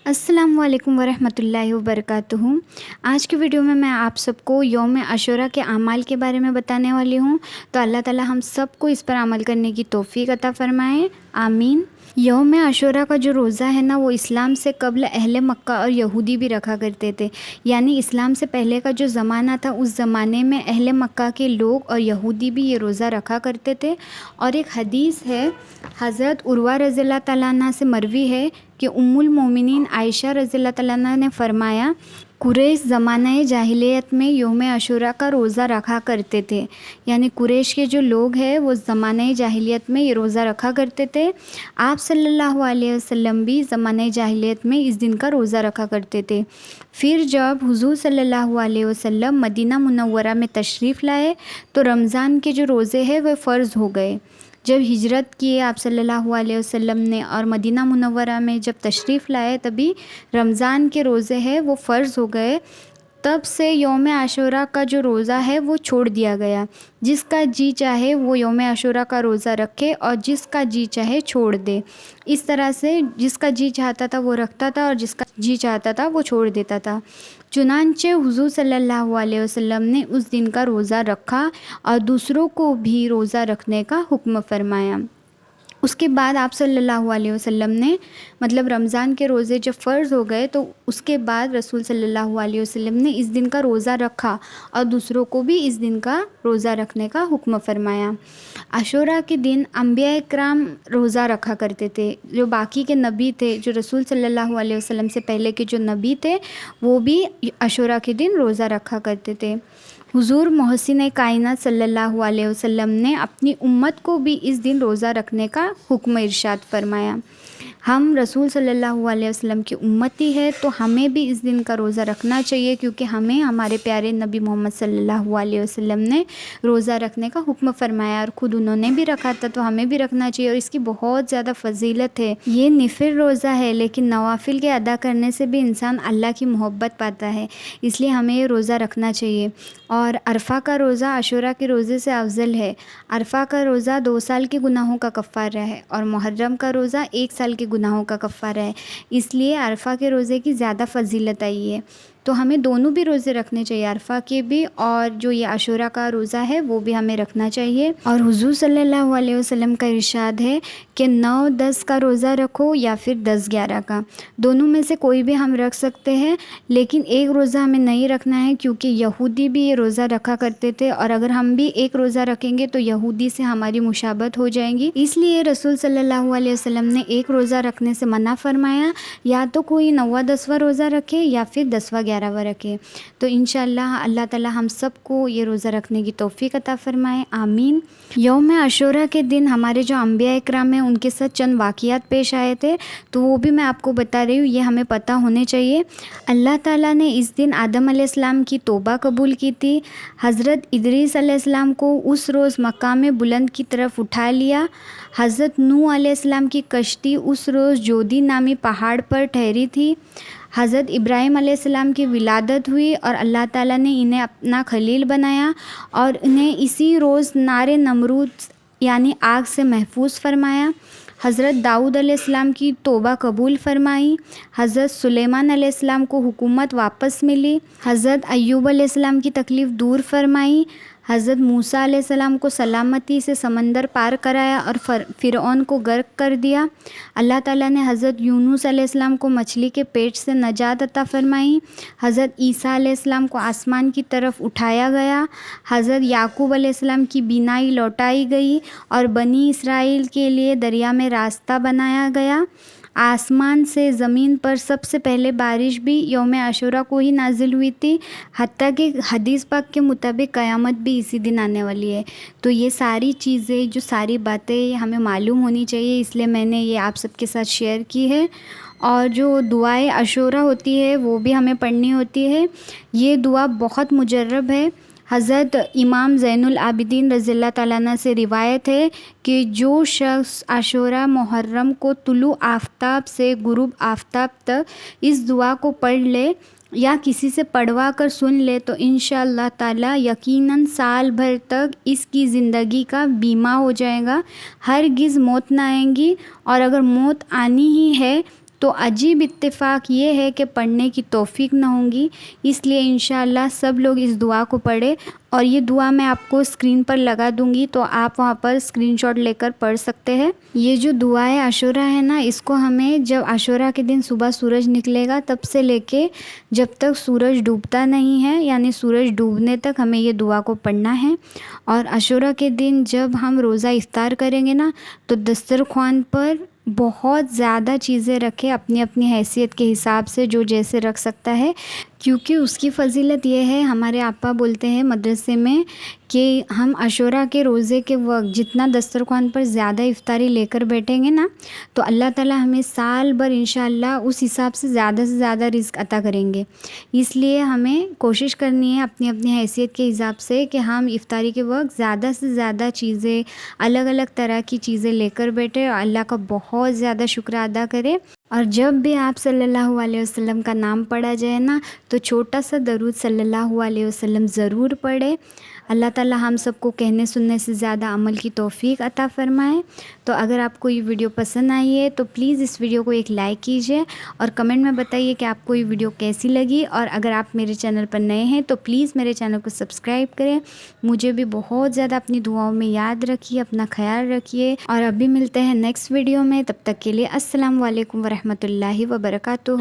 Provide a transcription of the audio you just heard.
السلام علیکم ورحمۃ اللہ وبرکاتہ۔ آج کی ویڈیو میں آپ سب کو یوم عاشوراء کے اعمال کے بارے میں بتانے والی ہوں، تو اللہ تعالی ہم سب کو اس پر عمل کرنے کی توفیق عطا فرمائے، آمین۔ یوم عاشوراء کا جو روزہ ہے نا، وہ اسلام سے قبل اہل مکہ اور یہودی بھی رکھا کرتے تھے، یعنی اسلام سے پہلے کا جو زمانہ تھا اس زمانے میں اہل مکہ کے لوگ اور یہودی بھی یہ روزہ رکھا کرتے تھے۔ اور ایک حدیث ہے حضرت عروہ رضی اللہ تعالیٰ عنہ سے مروی ہے کہ ام المومنین عائشہ رضی اللہ تعالیٰ عنہ نے فرمایا، قریش زمانہ جاہلیت میں یوم عاشوراء کا روزہ رکھا کرتے تھے، یعنی قریش کے جو لوگ ہیں وہ زمانہ جاہلیت میں یہ روزہ رکھا کرتے تھے۔ آپ صلی اللہ علیہ وسلم بھی زمانہ جاہلیت میں اس دن کا روزہ رکھا کرتے تھے۔ پھر جب حضور صلی اللہ علیہ وسلم مدینہ منورہ میں تشریف لائے تو رمضان کے جو روزے ہیں وہ فرض ہو گئے۔ جب ہجرت کیے آپ صلی اللہ علیہ وسلم نے اور مدینہ منورہ میں جب تشریف لائے، تبھی رمضان کے روزے ہیں وہ فرض ہو گئے۔ تب سے یوم عاشوراء کا جو روزہ ہے وہ چھوڑ دیا گیا۔ جس کا جی چاہے وہ یوم عاشوراء کا روزہ رکھے اور جس کا جی چاہے چھوڑ دے۔ اس طرح سے جس کا جی چاہتا تھا وہ رکھتا تھا اور جس کا جی چاہتا تھا وہ چھوڑ دیتا تھا۔ چنانچہ حضور صلی اللہ علیہ وسلم نے اس دن کا روزہ رکھا اور دوسروں کو بھی روزہ رکھنے کا حکم فرمایا۔ اس کے بعد آپ صلی اللہ علیہ وسلم نے رمضان کے روزے جب فرض ہو گئے تو اس کے بعد رسول صلی اللہ علیہ وسلم نے اس دن کا روزہ رکھا اور دوسروں کو بھی اس دن کا روزہ رکھنے کا حکم فرمایا۔ عاشوراء کے دن انبیاء اکرام روزہ رکھا کرتے تھے، جو باقی کے نبی تھے، جو رسول صلی اللہ علیہ وسلم سے پہلے کے جو نبی تھے وہ بھی عاشوراء کے دن روزہ رکھا کرتے تھے۔ حضور محسن کائنات صلی اللہ علیہ وسلم نے اپنی امت کو بھی اس دن روزہ رکھنے کا حکم ارشاد فرمایا۔ ہم رسول صلی اللہ علیہ وسلم کی امتی ہے تو ہمیں بھی اس دن کا روزہ رکھنا چاہیے، کیونکہ ہمیں ہمارے پیارے نبی محمد صلی اللہ علیہ وسلم نے روزہ رکھنے کا حکم فرمایا اور خود انہوں نے بھی رکھا تھا، تو ہمیں بھی رکھنا چاہیے۔ اور اس کی بہت زیادہ فضیلت ہے۔ یہ نفل روزہ ہے، لیکن نوافل کے ادا کرنے سے بھی انسان اللہ کی محبت پاتا ہے، اس لیے ہمیں یہ روزہ رکھنا چاہیے۔ اور عرفہ کا روزہ عاشوراء کے روزے سے افضل ہے۔ عرفہ کا روزہ 2 سال کے گناہوں کا کفارہ ہے اور محرم کا روزہ 1 سال کے گناہوں کا کفارہ ہے، اس لیے عرفہ کے روزے کی زیادہ فضیلت آئی ہے۔ تو ہمیں دونوں بھی روزے رکھنے چاہیے، عرفہ کے بھی اور جو یہ عاشوراء کا روزہ ہے وہ بھی ہمیں رکھنا چاہیے۔ اور حضور صلی اللہ علیہ وسلم کا ارشاد ہے کہ 9-10 کا روزہ رکھو یا پھر 10-11 کا، دونوں میں سے کوئی بھی ہم رکھ سکتے ہیں، لیکن ایک روزہ ہمیں نہیں رکھنا ہے، کیونکہ یہودی بھی یہ روزہ رکھا کرتے تھے اور اگر ہم بھی ایک روزہ رکھیں گے تو یہودی سے ہماری مشابہت ہو جائیں گی، اس لیے رسول صلی اللہ علیہ وسلم نے ایک روزہ رکھنے سے منع فرمایا۔ یا تو کوئی 9واں-10واں روزہ رکھے یا پھر 10واں-11واں رکھے۔ تو انشاءاللہ اللہ تعالی ہم سب کو یہ روزہ رکھنے کی توفیق عطا فرمائے، آمین۔ یوم عاشوراء کے دن ہمارے جو انبیاء اکرام ہیں ان کے ساتھ چند واقعات پیش آئے تھے، تو وہ بھی میں آپ کو بتا رہی ہوں، یہ ہمیں پتہ ہونے چاہیے۔ اللہ تعالیٰ نے اس دن آدم علیہ السلام کی توبہ قبول کی تھی۔ حضرت ادریس علیہ السلام کو اس روز مقام بلند کی طرف اٹھا لیا۔ حضرت نوح علیہ السلام کی کشتی اس روز جودی نامی پہاڑ پر ٹھہری تھی۔ حضرت ابراہیم علیہ السلام کی ولادت ہوئی اور اللہ تعالیٰ نے انہیں اپنا خلیل بنایا اور انہیں اسی روز نار نمرود یعنی آگ سے محفوظ فرمایا۔ حضرت داؤد علیہ السلام کی توبہ قبول فرمائی۔ حضرت سلیمان علیہ السلام کو حکومت واپس ملی۔ حضرت ایوب علیہ السلام کی تکلیف دور فرمائی۔ حضرت موسیٰ علیہ السلام کو سلامتی سے سمندر پار کرایا اور فرعون کو غرق کر دیا۔ اللہ تعالیٰ نے حضرت یونس علیہ السلام کو مچھلی کے پیٹ سے نجات عطا فرمائی۔ حضرت عیسیٰ علیہ السلام کو آسمان کی طرف اٹھایا گیا۔ حضرت یعقوب علیہ السلام کی بینائی لوٹائی گئی اور بنی اسرائیل کے لیے دریا میں راستہ بنایا گیا۔ آسمان سے زمین پر سب سے پہلے بارش بھی یوم عاشوراء کو ہی نازل ہوئی تھی، حتیٰ کہ حدیث پاک کے مطابق قیامت بھی اسی دن آنے والی ہے۔ تو یہ ساری چیزیں، جو ساری باتیں ہمیں معلوم ہونی چاہیے، اس لیے میں نے یہ آپ سب کے ساتھ شیئر کی ہے۔ اور جو دعائے عاشوراء ہوتی ہے وہ بھی ہمیں پڑھنی ہوتی ہے۔ یہ دعا بہت مجرب ہے۔ حضرت امام زین العابدین رضی اللہ تعالیٰ عنہ سے روایت ہے کہ جو شخص عاشوراء محرم کو طلوع آفتاب سے غروب آفتاب تک اس دعا کو پڑھ لے یا کسی سے پڑھوا کر سن لے تو انشاءاللہ تعالیٰ یقیناً سال بھر تک اس کی زندگی کا بیمہ ہو جائے گا، ہرگز موت نہ آئیں گی، اور اگر موت آنی ہی ہے تو عجیب اتفاق یہ ہے کہ پڑھنے کی توفیق نہ ہوں گی، اس لیے انشاءاللہ سب لوگ اس دعا کو پڑھیں، اور یہ دعا میں آپ کو اسکرین پر لگا دوں گی تو آپ وہاں پر اسکرین شاٹ لے کر پڑھ سکتے ہیں۔ یہ جو دعائے عاشورہ ہے نا، اس کو ہمیں جب عاشورہ کے دن صبح سورج نکلے گا تب سے لے کے جب تک سورج ڈوبتا نہیں ہے، یعنی سورج ڈوبنے تک ہمیں یہ دعا کو پڑھنا ہے۔ اور عاشورہ کے دن جب ہم روزہ افطار کریں گے نا، تو دسترخوان پر بہت زیادہ چیزیں رکھے، اپنی اپنی حیثیت کے حساب سے جو جیسے رکھ سکتا ہے، کیونکہ اس کی فضیلت یہ ہے، ہمارے آپا بولتے ہیں مدرسے میں کہ ہم عاشورہ کے روزے کے وقت جتنا دسترخوان پر زیادہ افطاری لے کر بیٹھیں گے نا، تو اللہ تعالی ہمیں سال بھر انشاءاللہ اس حساب سے زیادہ رزق عطا کریں گے۔ اس لیے ہمیں کوشش کرنی ہے اپنی اپنی حیثیت کے حساب سے کہ ہم افطاری کے وقت زیادہ سے زیادہ چیزیں، الگ الگ طرح کی چیزیں لے کر بیٹھے اور اللہ کا بہت زیادہ شکر ادا کرے۔ اور جب بھی آپ صلی اللہ علیہ وسلم کا نام پڑھا جائے نا، تو چھوٹا سا درود صلی اللہ علیہ وسلم ضرور پڑھے۔ اللہ تعالی ہم سب کو کہنے سننے سے زیادہ عمل کی توفیق عطا فرمائے۔ تو اگر آپ کو یہ ویڈیو پسند آئی ہے تو پلیز اس ویڈیو کو ایک لائک کیجیے اور کمنٹ میں بتائیے کہ آپ کو یہ ویڈیو کیسی لگی، اور اگر آپ میرے چینل پر نئے ہیں تو پلیز میرے چینل کو سبسکرائب کریں۔ مجھے بھی بہت زیادہ اپنی دعاؤں میں یاد رکھیے، اپنا خیال رکھیے، اور ابھی ملتے ہیں نیکسٹ ویڈیو میں۔ تب تک کے لیے السلام علیکم ورحمۃ اللہ وبرکاتہ۔